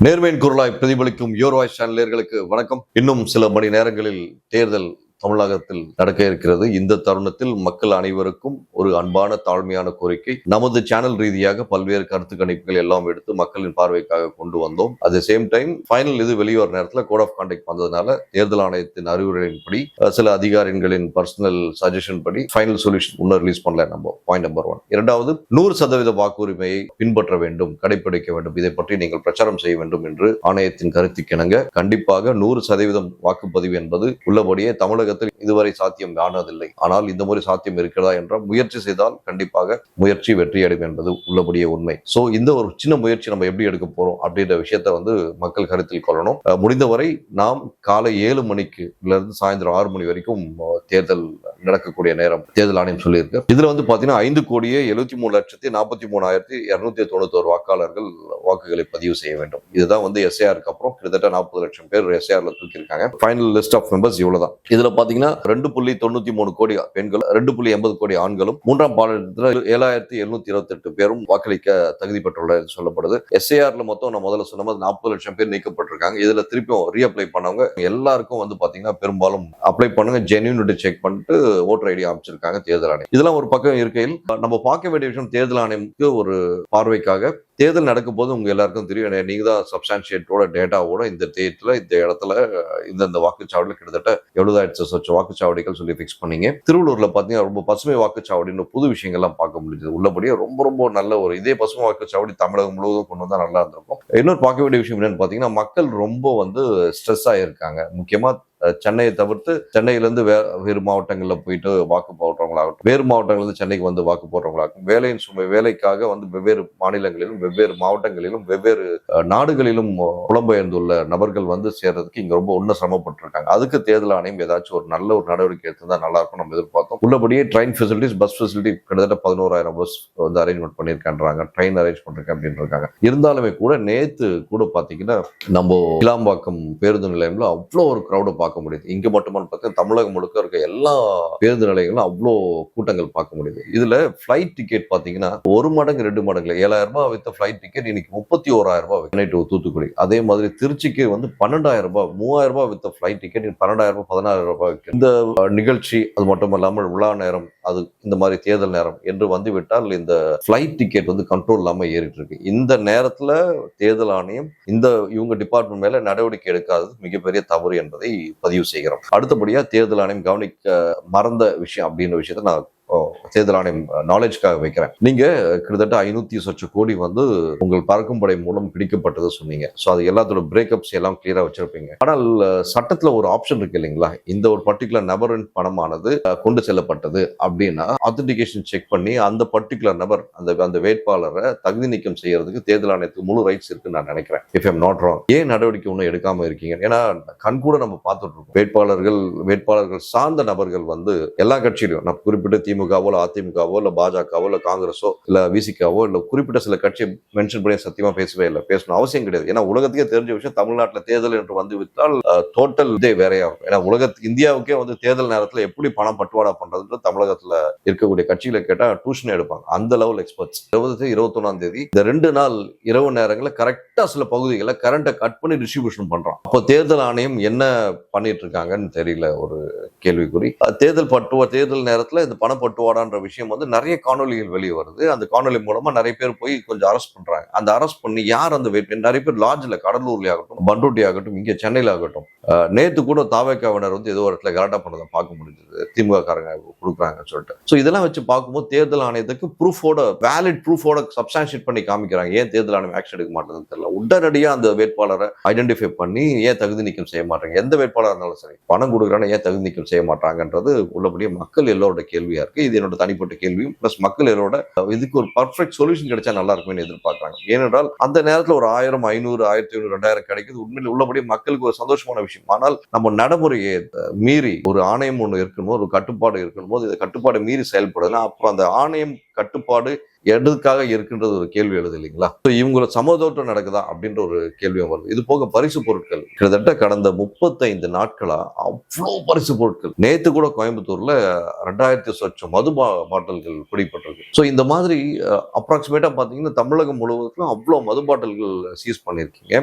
நேர்மையின் குரலாய் பிரதிபலிக்கும் your voice சேனலர்களுக்கு வணக்கம். இன்னும் சில மணி நேரங்களில் தேர்தல் தமிழகத்தில் நடக்க இருக்கிறது. இந்த தருணத்தில் மக்கள் அனைவருக்கும் ஒரு அன்பான தாழ்மையான கோரிக்கை. நமது சேனல் ரீதியாக பல்வேறு கருத்து கணிப்புகள் எல்லாம் எடுத்து மக்களின் பார்வைக்காக கொண்டு வந்தோம். அட் சேம் டைம் ஃபைனல் இது வெளிவர நேரத்தில் கோட் ஆஃப் கான்டக்ட் வந்ததுனால தேர்தல் ஆணையத்தின் அறிவுரையின்படி சில அதிகாரிகளின் பர்சனல் சஜஷன் படி ஃபைனல் சொல்யூஷன் இன்னும் ரிலீஸ் பண்ணல. நம்ம பாயிண்ட் நம்பர் 1. இரண்டாவது, 100% வாக்குரிமையை பின்பற்ற வேண்டும், கடைபிடிக்க வேண்டும். இதை பற்றி நீங்கள் பிரச்சாரம் செய்ய வேண்டும் என்று ஆணையத்தின் கருத்துக்கிணங்க கண்டிப்பாக 100% வாக்குப்பதிவு என்பது உள்ளபடியே தமிழக இதுவரை சாத்தியம் காணதில்லை. ஆனால் இந்த முறை சாத்தியம் இருக்கிறதா என்ற முயற்சி செய்தால் கண்டிப்பாக முயற்சி வெற்றியடையும் என்பது உள்ளபடியே உண்மை. சோ இந்த ஒரு சின்ன முயற்சி நம்ம எப்படி எடுக்க போறோம் அப்படின்ற விஷயத்த மக்கள் கருத்தில் கொள்ளணும். முடிந்தவரை நாம் காலை 7 மணிக்கு இருந்து சாயந்தரம் 6 மணி வரைக்கும் தேர்தல் நடக்கக்கூடிய நேரம் தேர்தல் ஆணையம் சொல்லியிருக்கு. இதுல பாத்தீங்கன்னா 5,73,43,291 வாக்காளர்கள் வாக்குகளை பதிவு செய்ய வேண்டும். இதுதான் எஸ்ஏஆருக்கு அப்புறம் கிட்டத்தட்ட 40 லட்சம் பேர் எஸ்ஏஆர்ல தூக்கியிருக்காங்க. ஃபைனல் லிஸ்ட் ஆஃப் மெம்பர்ஸ் இவ்வளவுதான். இதுல பாத்தீங்கன்னா 2.93 கோடி பெண்கள், 2.80 கோடி ஆண்களும், மூன்றாம் பாலினத்தில் 7,728 பேரும் வாக்களிக்க தகுதி பெற்றுள்ளது சொல்லப்படுது. எஸ்ஏஆர்ல மொத்தம் நான் முதல்ல சொன்ன 40 லட்சம் பேர் நீக்கப்பட்டிருக்காங்க. இதுல திருப்பியும் ரீஅப்ளை பண்ணவங்க எல்லாருக்கும் பாத்தீங்கன்னா பெரும்பாலும் அப்ளை பண்ணுங்க ஜென்யூனிட்டி செக் பண்ணிட்டு ஓட்டர் ஐடி அமைச்சிருக்காங்க தேர்தல் ஆணையம். இதெல்லாம் ஒரு பக்கம் இருக்கையில் நம்ம பார்க்க வேண்டிய விஷயம், தேர்தல் ஆணையமுக்கு ஒரு பார்வைக்காக தேர்தல் நடக்கும் போது உங்க எல்லாருக்கும் தெரியும், நீங்க தான் சப்ஸ்டான்சியேட்டோட டேட்டாவோட இந்த தேர்தல இந்த இடத்துல இந்த வாக்குச்சாவடியில் கிட்டத்தட்ட 70,000 வாக்குச்சாவடிகள் சொல்லி பிக்ஸ் பண்ணீங்க. திருவள்ளூர்ல பாத்தீங்கன்னா ரொம்ப பசுமை வாக்குச்சாவடின்னு புது விஷயங்கள்லாம் பார்க்க முடிஞ்சது. உள்ளபடியே ரொம்ப ரொம்ப நல்ல ஒரு இதே பசுமை வாக்குச்சாவடி தமிழகம் முழுவதும் கொண்டு வந்தா நல்லா இருந்திருக்கும். இன்னொரு பார்க்க வேண்டிய விஷயம் என்னன்னு பாத்தீங்கன்னா, மக்கள் ரொம்ப ஸ்ட்ரெஸ் ஆயிருக்காங்க. முக்கியமா சென்னையை தவிர்த்து சென்னையிலிருந்து வேறு மாவட்டங்கள்ல போயிட்டு வாக்கு போடுறவங்களாகட்டும், வேறு மாவட்டங்கள்ல சென்னைக்கு வாக்கு போடுறவங்களாகட்டும், வேலையின் சுமை வேலைக்காக வெவ்வேறு மாநிலங்களிலும் வெவ்வேறு மாவட்டங்களிலும் வெவ்வேறு நாடுகளிலும் புலம்பெயர்ந்துள்ள நபர்கள் சேர்றதுக்கு இங்க ரொம்ப ஒன்னும் சிரமப்பட்டிருக்காங்க. அதுக்கு தேர்தல் ஆணையம் ஏதாச்சும் ஒரு நல்ல ஒரு நடவடிக்கை எடுத்தா நல்லா இருக்கும் நம்ம எதிர்பார்த்தோம். உள்ளபடியே ட்ரெயின் ஃபெசிலிட்டிஸ், பஸ் ஃபெசிலிட்டி கிட்டத்தட்ட 11,000 பஸ் அரேஞ்ச்மெண்ட் பண்ணிருக்காங்க, ட்ரெயின் அரேஞ்ச் பண்ணிருக்கேன் அப்படின்னு இருக்காங்க. இருந்தாலுமே கூட நேத்து கூட பாத்தீங்கன்னா நம்ம கிளாம்பாக்கம் பேருந்து நிலையம்ல அவ்வளோ ஒரு கிரௌட பார்க்க முடியுது. இங்க மட்டுமான்னு பார்த்தா தமிழகம் முழுக்க இருக்க எல்லா பேருந்து நிலையங்களும் அவ்வளோ கூட்டங்கள் பார்க்க முடியுது. இதுல பிளைட் டிக்கெட் பாத்தீங்கன்னா 1 மடங்கு 2 மடங்குல 7,000 ரூபாய் வித்த பிளைட் டிக்கெட் இன்னைக்கு 31,000 ரூபாய் சென்னை டு தூத்துக்குடி. அதே மாதிரி திருச்சிக்கு 3,000 ரூபாய் 3,000 ரூபாய் வித்த பிளைட் டிக்கெட் 12,000 ரூபாய் 16,000 ரூபாய். இந்த நிகழ்ச்சி அது மட்டும் இல்லாமல் விழா நேரம், அது இந்த மாதிரி தேர்தல் நேரம் என்று வந்துவிட்டால் இந்த பிளைட் டிக்கெட் கண்ட்ரோல் இல்லாம ஏறிட்டு இருக்கு. இந்த நேரத்துல தேர்தல் ஆணையம் இவங்க டிபார்ட்மெண்ட் மேல நடவடிக்கை எடுக்காதது மிகப்பெரிய தவறு என்பதை பதிவு செய்கிறோம். அடுத்தபடியா தேர்தல் ஆணையம் கவனிக்க மறந்த விஷயம் அப்படின்ற விஷயத்த நான் தேர்தல் ஆணையம் நாலேஜ்க்காக வைக்கிறேன். நீங்க கிட்டத்தட்ட 500 கோடி உங்கள் பறக்கும் படை மூலம் பிடிக்கப்பட்டது சொன்னீங்க. சோ அது எல்லாத்தோட பிரேக்கப்ஸ் எல்லாம் கிளியரா வச்சிருப்பீங்க. ஆனால் சட்டத்துல ஒரு ஆப்ஷன் இருக்கு இல்லைங்களா, இந்த ஒரு பர்டிகுலர் நபரின் பணமானது கொண்டு செல்லப்பட்டது அப்படின்னா ஆத்தென்டிகேஷன் செக் பண்ணி அந்த பர்டிகுலர் நபர் அந்த வேட்பாளரை தகுதி நீக்கம் செய்யறதுக்கு தேர்தல் ஆணையத்துக்கு முழு ரைட்ஸ் இருக்குன்னு நான் நினைக்கிறேன். If I'm not wrong. ஏன் நடவடிக்கை ஒன்றும் எடுக்காம இருக்கீங்க? ஏன்னா கண்கூட நம்ம பார்த்துட்டு இருக்கோம், வேட்பாளர்கள் சார்ந்த நபர்கள் எல்லா கட்சியிலும், நான் குறிப்பிட்ட திமுகவோ இல்ல அதிமுகவோ இல்ல பாஜகவோ இல்ல காங்கிரஸோ இல்ல விசிகாவோ இல்ல குறிப்பிட்ட சில கட்சியை மென்ஷன் பண்ணி சத்தியமா பேசவே இல்லை, பேசணும் அவசியம் கிடையாது. ஏன்னா உலகத்துக்கே தெரிஞ்ச விஷயம், தமிழ்நாட்டில் தேர்தல் என்று விட்டால் டோட்டல் இதே வேறையாகும். ஏன்னா இந்தியாவுக்கே தேர்தல் நேரத்தில் எப்படி பணம் பட்டுவாடா பண்றதுன்னு தமிழகத்துல இருக்கக்கூடிய கட்சிகளை கேட்டா டியூஷன் எடுப்பாங்க. அந்த லெவல் எக்ஸ்பர்ட்ஸ். 21ஆம் தேதி இந்த 2 நாள் இரவு நேரங்களில் கரெக்டா சில பகுதிகளை கரண்ட்டை கட் பண்ணி டிஸ்ட்ரிபியூஷன் பண்றோம். அப்போ தேர்தல் ஆணையம் என்ன பண்ணிட்டு இருக்காங்கன்னு தெரியல, ஒரு கேள்விக்குறி. தேர்தல் நேரத்தில் இந்த பணப்பட்டுவாடான்ற விஷயம் நிறைய காணொலிகள் வெளியே வருது. அந்த காணொலி மூலமா நிறைய பேர் போய் கொஞ்சம் அரெஸ்ட் பண்றாங்க. அந்த அரெஸ்ட் பண்ணி யார் அந்த நிறைய பேர் லாட்ஜ்ல, கடலூர்ல ஆகட்டும், பண்ருட்டி ஆகட்டும், இங்க சென்னையில ஆகட்டும், நேத்து கூட தாவேக்காவினர் ஏதோ ஒரு இடத்துல கலாட்டா பண்ணதை பார்க்க முடிஞ்சது, திமுக காரங்க கொடுக்குறாங்கன்னு சொல்லிட்டு. ஸோ இதெல்லாம் வச்சு பார்க்கும்போது தேர்தல் ஆணையத்துக்கு ப்ரூஃபோட, வேலிட் ப்ரூஃபோட சப்ஸ்டான்ஷியேட் பண்ணி காமிக்கிறாங்க. ஏன் தேர்தல் ஆணையம் ஆக்ஷன் எடுக்க மாட்டேங்குதுன்னு தெரியல. உடனடியா அந்த வேட்பாளரை ஐடென்டிஃபை பண்ணி ஏன் தகுதி நீக்கம் செய்ய மாட்டாங்க? எந்த வேட்பாளர் இருந்தாலும் சரி, பணம் கொடுக்குறாங்க, ஏன் தகுதி நீக்கம் செய்ய மாட்டாங்கன்றது உள்ளபடியே மக்கள் எல்லோரோட கேள்வியா இருக்கு. இது என்னோட தனிப்பட்ட கேள்வியும் பிளஸ் மக்கள் எல்லோட இதுக்கு ஒரு பர்ஃபெக்ட் சொல்யூஷன் கிடைச்சா நல்லா இருக்கும்னு எதிர்பார்க்கறாங்க. ஏனென்றால் அந்த நேரத்தில் ஒரு 1000, 500, 1500, 2000 கிடைக்குது. உண்மையில் உள்ளபடியே மக்களுக்கு ஒரு சந்தோஷமான விஷயம். ஆனால் நம்ம நடைமுறையை மீறி ஒரு ஆணையம் ஒன்று இருக்கணும், ஒரு கட்டுப்பாடு இருக்கணும் போது இந்த கட்டுப்பாடு மீறி செயல்படுதுன்னா அப்புறம் அந்த ஆணையம் கட்டுப்பாடு எதுக்காக இருக்கின்றது ஒரு கேள்வி எழுது இல்லைங்களா? இவங்களோட சமதோட்டம் நடக்குதா அப்படின்ற ஒரு கேள்வியும் வருது. இது போக பரிசு பொருட்கள் கிட்டத்தட்ட கடந்த 35 நாட்களா அவ்வளோ பரிசு பொருட்கள். நேத்து கூட கோயம்புத்தூர்ல 2000 சொச்சம் மது பாட்டில்கள் பிடிபட்டிருக்கு. ஸோ இந்த மாதிரி அப்ராக்சிமேட்டா பாத்தீங்கன்னா தமிழகம் முழுவதும் அவ்வளோ மது பாட்டில்கள் சீஸ் பண்ணியிருக்கீங்க.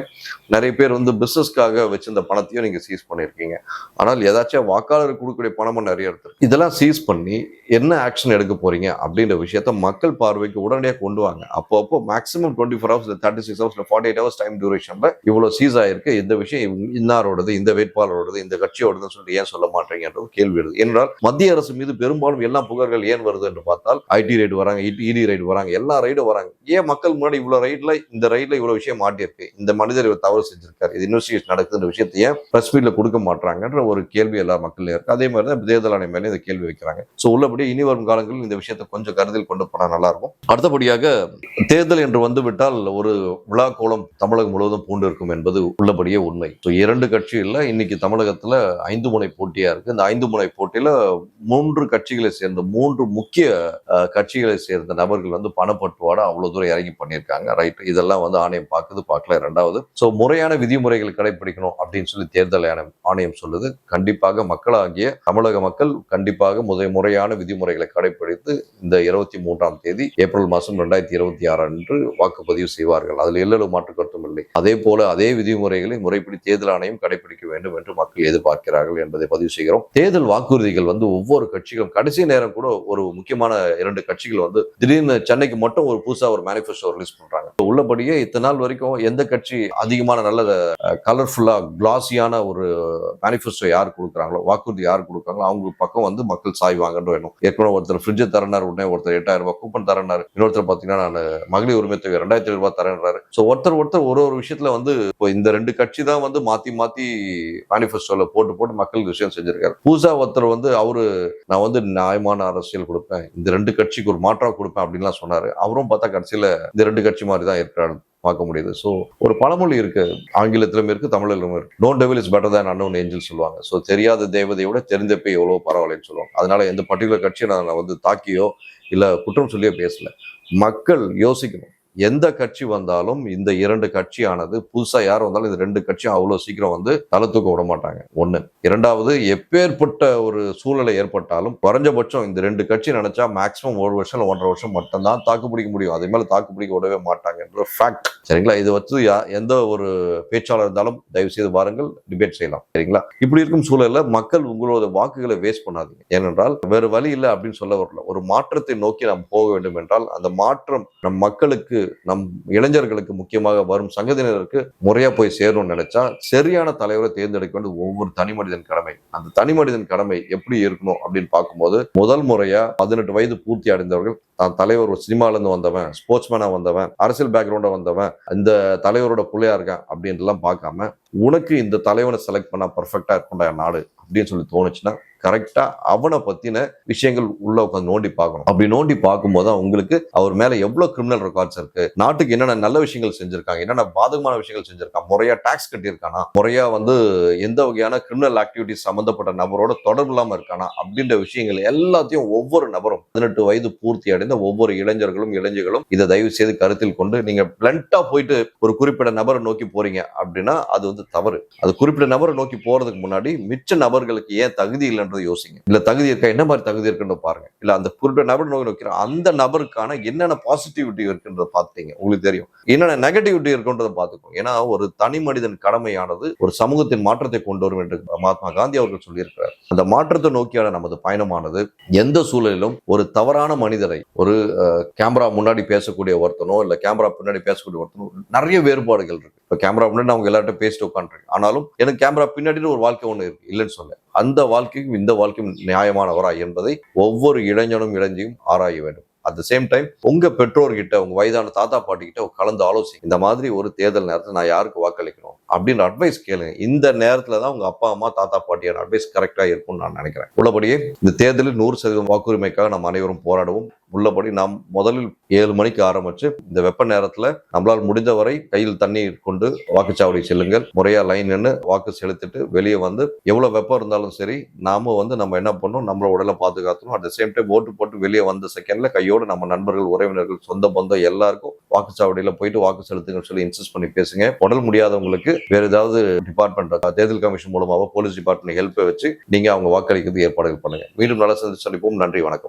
நிறைய பேர் வந்து பிசினஸ்க்காக வச்சிருந்த பணத்தையும் நீங்க சீஸ் பண்ணியிருக்கீங்க. ஆனால் ஏதாச்சும் வாக்காளருக்கு கொடுக்கக்கூடிய பணமும் நிறைய இருக்கு. இதெல்லாம் சீஸ் பண்ணி என்ன ஆக்ஷன் எடுக்க போறீங்க அப்படின்ற விஷயத்த மக்கள் பார்வைக்கு உடனடியாக கொண்டு வாங்க. அப்போ maximum 24 hours 36 hours 48 hours time டியூரேஷன்ல இவ்வளவு சீஸ் ஆயிருக்கு. இந்த விஷயம் இன்னாரோடது, இந்த வேட்பாளரோடது, இந்த கட்சியோடதுன்னு சொல்லிட்டு ஏன் சொல்ல மாட்டீங்கன்றது கேள்வி வருது. என்றால் மத்திய அரசு மீது பெரும்பாலும் எல்லா புகார்கள் ஏன் வருது என்று பார்த்தால் ஐடி ரைடு வராங்க, இடி ரைடு வராங்க, எல்லா ரைடும் வராங்க. ஏன் மக்கள் முன்னாடி இவ்வளவு ரைட்ல இந்த ரைட்ல இவ்வளவு விஷயம் மாட்டியிருக்கு, இந்த மனிதர் தவறு செஞ்சிருக்காரு, இது இன்வெஸ்டிகேஷன் நடக்குதுன்ற விஷயத்தை ஏன் பிரஸ் மீட்ல கொடுக்க மாட்டாங்கன்ற ஒரு கேள்வி எல்லா மக்கள் இருக்கு. அதே மாதிரி தான் தேர்தல் ஆணையம் மேலே இந்த கேள்வி வைக்கிறாங்க. ஸோ உள்ளபடி இனி வரும் காலங்களில் இந்த விஷயத்தை கொஞ்சம் கருத்தில் கொண்டு போனா நல்லா இருக்கும். அடுத்தபடியாக தேர்தல் என்று வந்துவிட்டால் ஒரு விழா கோலம் தமிழகம் முழுவதும் பூண்டு இருக்கும் என்பது உள்ளபடியே உண்மை. இரண்டு கட்சிகள்ல இன்னைக்கு தமிழகத்துல 5 முனை போட்டியா இருக்கு. இந்த 5 முனை போட்டியில 3 கட்சிகளை சேர்ந்த 3 முக்கிய கட்சிகளை சேர்ந்த நபர்கள் வந்து பணப்பட்டுவாடா அவ்வளவு தூரம் இறங்கி பண்ணியிருக்காங்க. ரைட், இதெல்லாம் வந்து ஆணையம் பார்க்குது, பார்க்கல. ரெண்டாவது, முறையான விதிமுறைகள் கடைபிடிக்கணும் அப்படின்னு சொல்லி தேர்தல் ஆணையம் சொல்லுது. கண்டிப்பாக மக்களாகிய தமிழக மக்கள் கண்டிப்பாக முறையான விதிமுறைகளை கடைபிடித்து இந்த 23ஆம் தேதி ஏப்ரல் மாதம் 2026 அன்று வாக்குப்பதிவு செய்வார்கள். அதில் எல்லளவு மாற்று கருத்தும் இல்லை. அதே போல அதே விதிமுறைகளை முறைப்படி தேர்தல் ஆணையம் கடைபிடிக்க வேண்டும் என்று மக்கள் எதிர்பார்க்கிறார்கள் என்பதை பதிவு செய்கிறோம். தேர்தல் வாக்குறுதிகள் வந்து ஒவ்வொரு கட்சிகளும் கடைசி நேரம் கூட ஒரு முக்கியமான 2 கட்சிகள் வந்து திடீர்னு சென்னைக்கு மட்டும் ஒரு புதுசா ஒரு மேனிஃபெஸ்டோ ரிலீஸ் பண்றாங்க. உள்ளபடியே இத்தனை நாள் வரைக்கும் எந்த கட்சி அதிகமான நல்ல கலர்ஃபுல்லா கிளாஸியான ஒரு மேனிஃபெஸ்டோ யார் கொடுக்குறாங்களோ, வாக்குறுதி யார் கொடுக்குறாங்களோ அவங்க பக்கம் வந்து மக்கள் சாய்வாங்கன்ற வேணும். ஏற்கனவே ஒருத்தர் ஃப்ரிட்ஜ் தரனார், உடனே ஒருத்தர் 8000 ரூபாய் கூப்பன் தரனார், இன்னொருத்தர் பாத்தீங்கன்னா நான் மகளிர் உரிமை தொகை 2000 ரூபாய் தரேன்றாரு. ஸோ ஒருத்தர் ஒரு விஷயத்துல வந்து இப்போ இந்த 2 கட்சி தான் வந்து மாத்தி மேனிஃபெஸ்டோல போட்டு மக்களுக்கு விஷயம் செஞ்சிருக்காரு. புதுசா ஒருத்தர் வந்து நான் வந்து நியாயமான அரசியல் கொடுப்பேன், இந்த 2 கட்சிக்கு ஒரு மாற்றம் கொடுப்பேன் அப்படின்லாம் சொன்னாரு. அவரும் பார்த்தா கடைசியில இந்த 2 கட்சி மாதிரி தான் இருக்கிறாரு பார்க்க முடியுது. ஸோ ஒரு பழமொழி இருக்கு, ஆங்கிலத்திலும் இருக்கு, தமிழிலும் இருக்கு. No devil is better than unknown angel சொல்லுவாங்க. ஸோ தெரியாத தேவதையை விட தெரிந்த போய் எவ்வளவு பரவாயில்லைன்னு சொல்லுவாங்க. அதனால எந்த பர்டிகுலர் கட்சியை நான் வந்து தாக்கியோ இல்ல குற்றம் சொல்லியோ பேசல. மக்கள் யோசிக்கணும், எந்த கட்சி வந்தாலும் இந்த 2 கட்சியானது புதுசா யார் வந்தாலும் இந்த 2 கட்சியும் அவ்வளவு சீக்கிரம் வந்து தலை தூக்க விட மாட்டாங்க. ஒண்ணு. இரண்டாவது, எப்பேற்பட்ட ஒரு சூழ்நிலை ஏற்பட்டாலும் குறைஞ்சபட்சம் இந்த 2 கட்சி நினைச்சா மேக்சிமம் 1 வருஷம் 1.5 வருஷம் மட்டும்தான் தாக்கு பிடிக்க முடியும். அதே மேல தாக்கு பிடிக்க விடவே மாட்டாங்கன்ற ஃபேக்ட். சரிங்களா? இது வச்சு எந்த ஒரு பேச்சாளர் இருந்தாலும் தயவு செய்து வாருங்கள், டிபேட் செய்யலாம். சரிங்களா? இப்படி இருக்கும் சூழல்ல மக்கள் உங்களோட வாக்குகளை வேஸ்ட் பண்ணாதீங்க. ஏனென்றால் வேறு வழி இல்லை அப்படின்னு சொல்ல வரல. ஒரு மாற்றத்தை நோக்கி நாம் போக வேண்டும் என்றால் அந்த மாற்றம் நம் மக்களுக்கு, நம் இளைஞர்களுக்கு, முக்கியமாக வரும் சங்கதியினருக்கு முறையா போய் சேரணும்னு நினைச்சா சரியான தலைவரை தேர்ந்தெடுக்க வேண்டியது ஒவ்வொரு தனி மனிதன் கடமை. அந்த தனி மனிதன் கடமை எப்படி இருக்கணும் அப்படின்னு பார்க்கும்போது, முதல் முறையா 18 வயது பூர்த்தி அடைந்தவர்கள், தான் தலைவர் ஒரு சினிமால இருந்து வந்தவன், ஸ்போர்ட்ஸ்மேனா வந்தவன், அரசியல் பேக்ரவுண்டா வந்தவன், இந்த தலைவரோட பிள்ளையா இருக்கான் அப்படின்ட்டுலாம் பார்க்காம உனக்கு இந்த தலைவனை செலக்ட் பண்ணா பர்ஃபெக்டா இருக்கும்டா நாடு அப்படின்னு சொல்லி தோணுச்சுன்னா கரெக்டா அவனை பத்தின விஷயங்கள் உள்ள உட்காந்து நோண்டி பார்க்கணும். அப்படி நோண்டி பார்க்கும்போது உங்களுக்கு அவர் மேல எவ்வளவு கிரிமினல் ரெக்கார்ட்ஸ் இருக்கு, நாட்டுக்கு என்னென்ன நல்ல விஷயங்கள் செஞ்சிருக்காங்க, என்னென்ன பாதகமான விஷயங்கள் செஞ்சிருக்காங்க, முறையா டாக்ஸ் கட்டியிருக்கானா, முறையா வந்து எந்த வகையான கிரிமினல் ஆக்டிவிட்டிஸ் சம்பந்தப்பட்ட நபரோட தொடர்பு இல்லாம இருக்கானா அப்படின்ற விஷயங்கள் எல்லாத்தையும் ஒவ்வொரு நபரும் 18 வயது பூர்த்தி அடைந்த ஒவ்வொரு இளைஞர்களும் இதை தயவு செய்து கருத்தில் கொண்டு, நீங்க பிளண்டா போயிட்டு ஒரு குறிப்பிட்ட நபரை நோக்கி போறீங்க அப்படின்னா அது வந்து தவறு. அது குறிப்பிட்ட நபரை நோக்கி போறதுக்கு முன்னாடி மிச்ச நபர்களுக்கு ஏன் தகுதி இல்லைன்ற யோசிங்க. இல்ல தகுதி இருக்கா, என்ன மாதிரி தகுதி இருக்குன்னு பாருங்க. இல்ல அந்த குறிப்பிட்ட நபர் நோக்கிற அந்த நபருக்கான என்னென்ன பாசிட்டிவிட்டி இருக்குன்றத பாத்தீங்க, உங்களுக்கு தெரியும். என்னென்ன நெகட்டிவிட்டி இருக்குன்றத பாத்துக்கோ. ஏன்னா ஒரு தனி மனிதன் கடமையானது ஒரு சமூகத்தின் மாற்றத்தை கொண்டு வரும் என்று மகாத்மா காந்தி அவர்கள் சொல்லியிருக்கிறார். அந்த மாற்றத்தை நோக்கியான நமது பயணமானது எந்த சூழலிலும் ஒரு தவறான மனிதரை, ஒரு கேமரா முன்னாடி பேசக்கூடிய ஒருத்தனோ இல்ல கேமரா பின்னாடி பேசக்கூடிய ஒருத்தனோ, நிறைய வேறுபாடுகள் இருக்கு. இப்ப கேமரா முன்னாடி அவங்க எல்லார்ட்டும் பேசிட்டு உட்காந்துருக்கு, ஆனாலும் எனக்கு கேமரா பின்னாடி ஒரு வாழ்க்கை ஒண்ணு இருக்கு, இல்லைன்னு சொல்ல. அந்த வாழ்க்கைக்கும் இந்த வாழ்க்கையும் நியாயமானவரா என்பதை ஒவ்வொரு இளைஞனும் ஆராய வேண்டும். அட் த சேம் டைம் உங்க பெற்றோர்கிட்ட, உங்க வயதான தாத்தா பாட்டி கிட்ட கலந்து ஆலோசி. இந்த மாதிரி ஒரு தேர்தல் நேரத்தில் நான் யாருக்கு வாக்களிக்கணும் அப்படின்னு அட்வைஸ் கேளுங்க. இந்த நேரத்துல தான் உங்க அப்பா அம்மா தாத்தா பாட்டியோட அட்வைஸ் கரெக்டா இருக்கும்னு நான் நினைக்கிறேன். உள்ளபடியே இந்த தேர்தலில் 100% வாக்குரிமைக்காக நாம் அனைவரும் போராடுவோம். உள்ளபடி நாம் முதலில் 7 மணிக்கு ஆரம்பிச்சு இந்த வெப்ப நேரத்துல நம்மளால் முடிந்தவரை கையில் தண்ணீர் கொண்டு வாக்குச்சாவடி செல்லுங்கள். முறையா லைன் நின்று வாக்கு செலுத்திட்டு வெளியே வந்து எவ்வளவு வெப்பம் இருந்தாலும் சரி நாம வந்து நம்ம என்ன பண்ணணும், நம்மளோட உடலை பாதுகாக்கணும். அட் த சேம் டைம் ஓட்டு போட்டு வெளியே வந்த செகண்ட்ல கையோடு நம்ம நண்பர்கள், உறவினர்கள், சொந்த பந்தம் எல்லாருக்கும் வாக்குச்சாவடியில போயிட்டு வாக்கு செலுத்துங்கன்னு சொல்லி இன்சிஸ்ட் பண்ணி பேசுங்க. உடல் முடியாதவங்களுக்கு வேற ஏதாவது டிபார்ட்மெண்ட், தேர்தல் கமிஷன் மூலமாக போலீஸ் டிபார்ட்மெண்ட் ஹெல்ப்பை வச்சு நீங்க அவங்க வாக்களிக்கிறது ஏற்பாடுகள் பண்ணுங்க. மீண்டும் நல்ல சந்திப்பு சந்திப்போம். நன்றி, வணக்கம்.